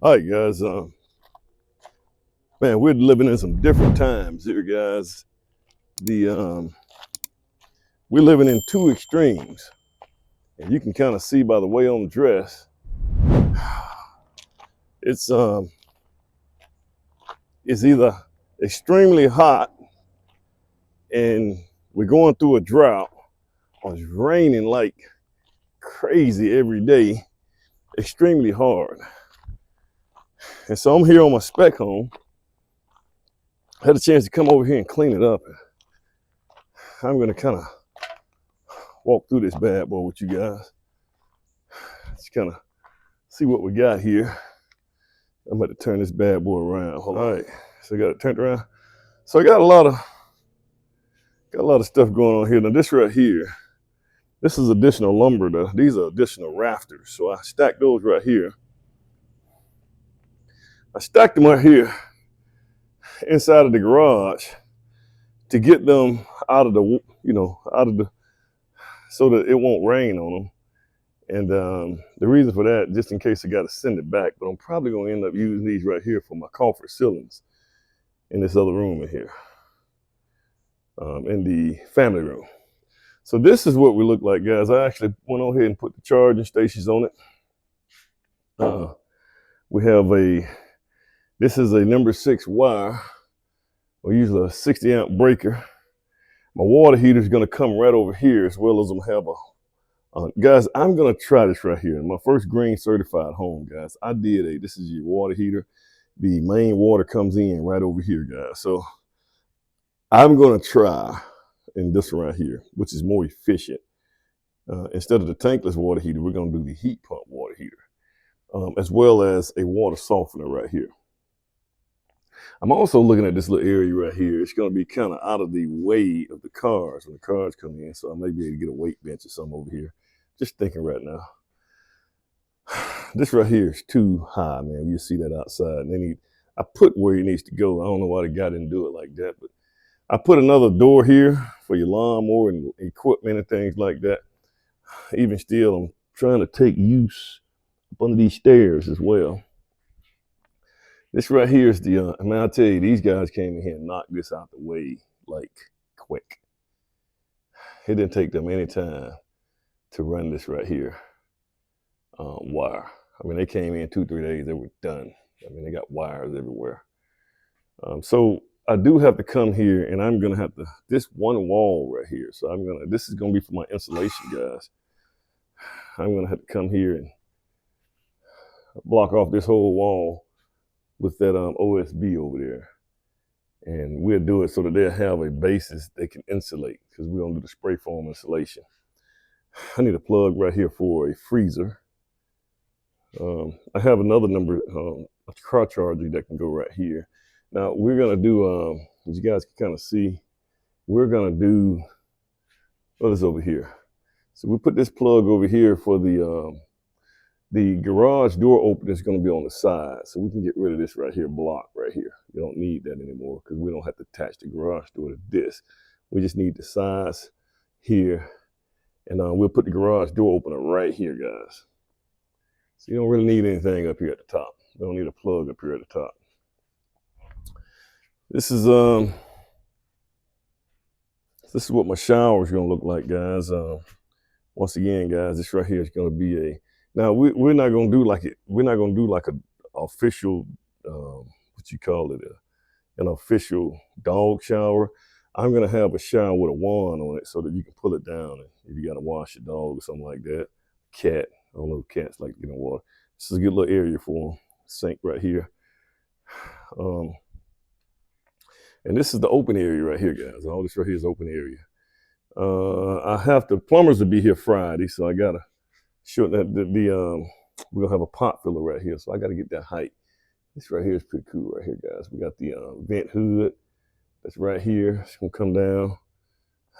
All right, guys. Man, we're living in some different times here, guys. The We're living in two extremes, and you can kind of see by the way I'm dressed. It's um, it's either extremely hot and we're going through a drought, or it's raining like crazy every day, extremely hard. And so I'm here on my spec home. I had a chance to come over here and clean it up. I'm gonna kind of walk through this bad boy with you guys. Just kind of see what we got here. I'm about to turn this bad boy around. Hold on. All right, so I got it turned around. So I got a lot of stuff going on here. Now this right here, this is additional lumber. These are additional rafters. So I stacked those right here. I stacked them right here inside of the garage to get them out of the, so that it won't rain on them. And the reason for that, just in case I got to send it back, but I'm probably going to end up using these right here for my comfort ceilings in this other room in here, in the family room. So this is what we look like, guys. I actually went on ahead and put the charging stations on it. We have this is a number 6 wire. We use a 60 amp breaker. My water heater is going to come right over here, as well as I'm have guys, I'm going to try this right here. My first green certified home, guys. This is your water heater. The main water comes in right over here, guys. So I'm going to try in this right here, which is more efficient. Instead of the tankless water heater, we're going to do the heat pump water heater, as well as a water softener right here. I'm also looking at this little area right here. It's going to be kind of out of the way of the cars when the cars come in. So I may be able to get a weight bench or something over here. Just thinking right now. This right here is too high, man. You see that outside. And I put where it needs to go. I don't know why the guy didn't do it like that, but I put another door here for your lawnmower and equipment and things like that. Even still, I'm trying to take use up under these stairs as well. This right here is the, man, I'll tell you, these guys came in here and knocked this out the way, like, quick. It didn't take them any time to run this right here wire. I mean, they came in 2-3 days, they were done. I mean, they got wires everywhere. So I do have to come here, and I'm gonna have to, this one wall right here. So this is gonna be for my insulation, guys. I'm gonna have to come here and block off this whole wall with that OSB over there. And we'll do it so that they'll have a basis they can insulate, because we're gonna do the spray foam insulation. I need a plug right here for a freezer. I have another number, a car charger that can go right here. Now we're gonna do, as you guys can kind of see, we're gonna do, what is over here? So we put this plug over here for the garage door opener is going to be on the side, so we can get rid of this right here, block right here. You don't need that anymore because we don't have to attach the garage door to this. We just need the sides here, and we'll put the garage door opener right here, guys. So you don't really need anything up here at the top. We don't need a plug up here at the top. This is what my shower is going to look like, guys. Once again, guys, this right here is going to be now we're not going to do like we're not going to do like a official, what you call it, an official dog shower. I'm going to have a shower with a wand on it so that you can pull it down if you got to wash your dog or something like that. Cat, I don't know if cats like to get in water. This is a good little area for them. Sink right here. And this is the open area right here, guys. All this right here is open area. Plumbers will be here Friday, so I gotta show that we're gonna have a pot filler right here, so I gotta get that height. This right here is pretty cool right here, guys. We got the vent hood that's right here. It's gonna come down.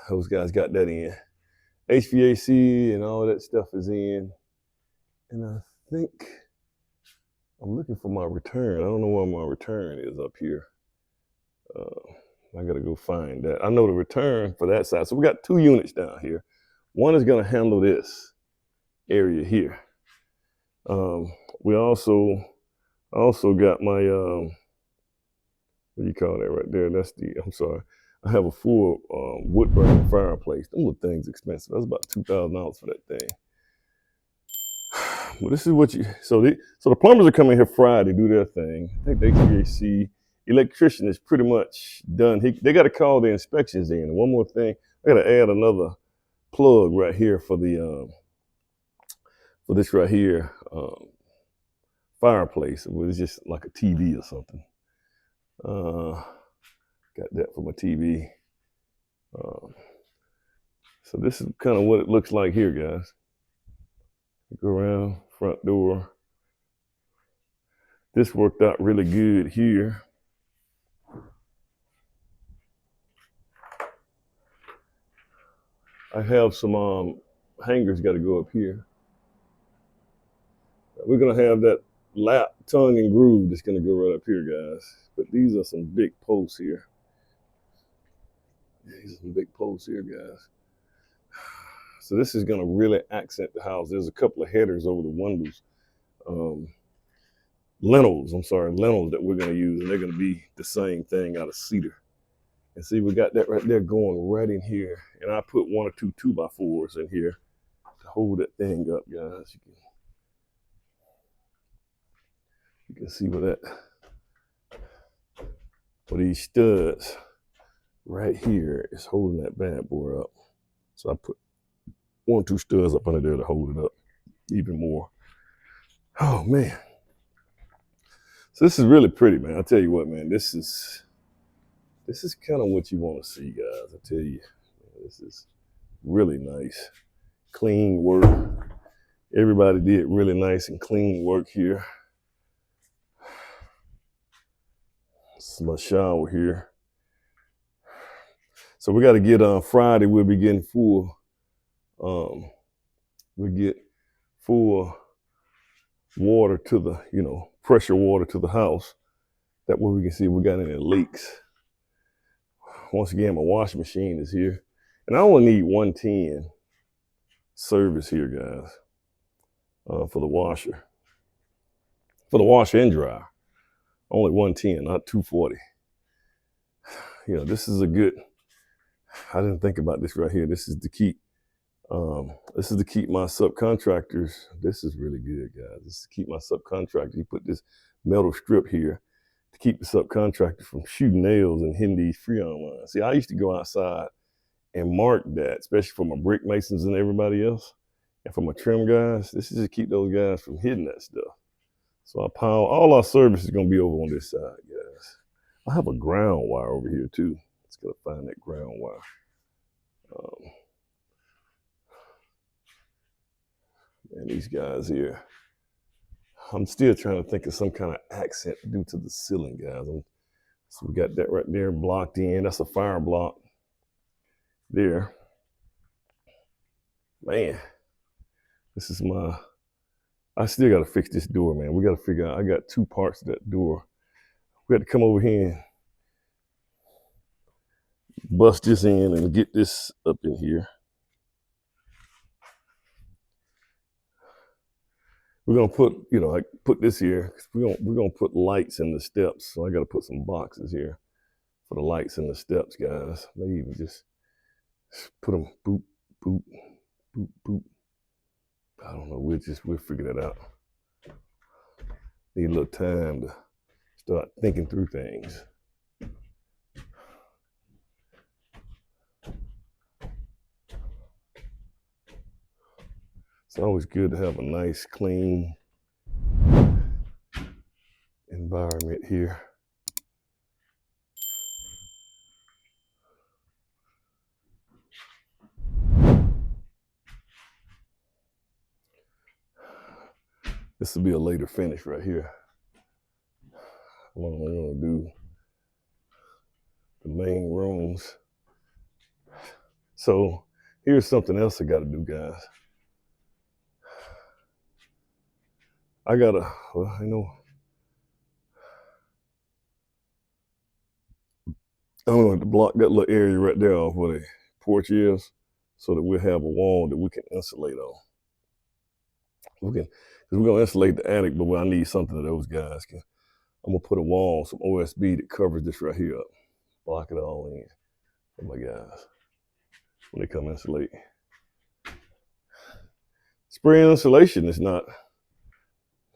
Those guys got that in. HVAC and all that stuff is in. And I think I'm looking for my return. I don't know where my return is up here. I gotta go find that. I know the return for that side. So we got 2 units down here. One is gonna handle this area here. We also I also got my what do you call that right there? That's the, I'm sorry. I have a full wood burning fireplace. Them little things expensive. That's about $2,000 for that thing. Well, this is what you, so the plumbers are coming here Friday, do their thing. I think the HVAC electrician is pretty much done. They got to call the inspections in. And one more thing, I got to add another plug right here for the for this right here fireplace. It was just like a TV or something. Got that for my TV. So this is kind of what it looks like here, guys. Go around, front door. This worked out really good here. I have some hangers got to go up here. We're gonna have that lap, tongue, and groove that's gonna go right up here, guys. But these are some big posts here. These are some big posts here, guys. So this is gonna really accent the house. There's a couple of headers over the windows. Lintels that we're gonna use, and they're gonna be the same thing out of cedar. And see, we got that right there going right in here. And I put 1 or 2 2x4s in here to hold that thing up, guys. You can see where these studs right here is holding that bad boy up. So I put 1 or 2 studs up under there to hold it up even more. Oh man. So this is really pretty, man. I tell you what, man, this is kind of what you want to see, guys. I tell you, this is really nice, clean work. Everybody did really nice and clean work here. This is my shower here. So we got to get Friday. We'll be getting full. We get full water to the, pressure water to the house. That way we can see if we got any leaks. Once again, my washing machine is here. And I only need 110 service here, guys, for the washer. For the washer and dryer. Only 110, not 240. This is a good, I didn't think about this right here. This is to keep my subcontractors. This is really good, guys. This is to keep my subcontractors. You put this metal strip here to keep the subcontractor from shooting nails and hitting these freon lines. See, I used to go outside and mark that, especially for my brick masons and everybody else. And for my trim guys, this is to keep those guys from hitting that stuff. So all our service is gonna be over on this side, guys. I have a ground wire over here too. Let's go find that ground wire. And these guys here, I'm still trying to think of some kind of accent due to the ceiling, guys. So we got that right there blocked in. That's a fire block there. Man, this is I still got to fix this door, man. We got to figure out, I got 2 parts of that door. We had to come over here and bust this in and get this up in here. We're gonna put, I put this here. We're gonna put lights in the steps. So I got to put some boxes here for the lights in the steps, guys. Maybe even just put them boop, boop, boop, boop. I don't know. We'll figure that out. Need a little time to start thinking through things. It's always good to have a nice, clean environment here. This will be a later finish right here. We're gonna do the main rooms. So here's something else I gotta do, guys. I got that to block that little area right there off where the porch is, so that we'll have a wall that we can insulate on. we're gonna insulate the attic, but I need something that those guys can. I'm gonna put a wall, some OSB that covers this right here up, block it all in for my guys when they come insulate. Spray insulation is not.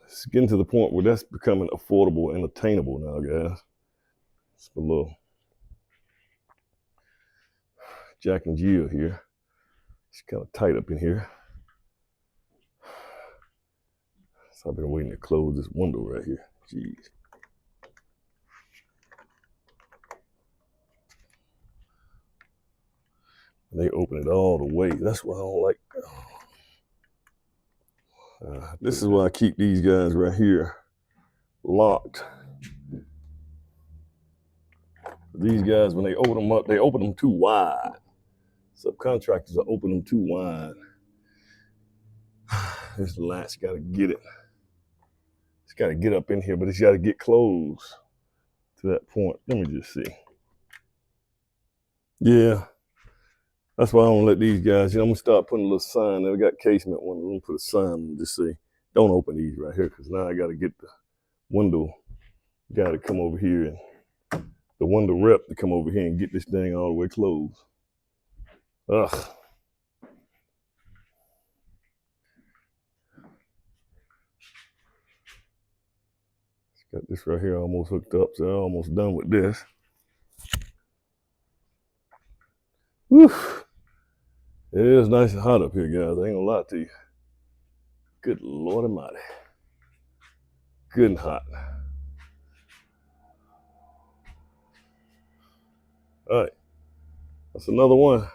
It's getting to the point where that's becoming affordable and attainable now, guys. It's a little Jack and Jill here. It's kind of tight up in here. So I've been waiting to close this window right here. Jeez. And they open it all the way. That's why I don't like. This is why I keep these guys right here locked. These guys, when they open them up, they open them too wide. Subcontractors will open them too wide. This latch got to get it. It's got to get up in here, but it's got to get close to that point. Let me just see. Yeah, that's why I don't let these guys. I'm gonna start putting a little sign. They got casement one. I'm gonna put a sign and just say, "Don't open these right here," because now I got to get the window guy to come over here and the window rep to come over here and get this thing all the way closed. Ugh. Got this right here almost hooked up, so I'm almost done with this. Whew. It is nice and hot up here, guys. I ain't gonna lie to you. Good Lord Almighty. Good and hot. All right. That's another one.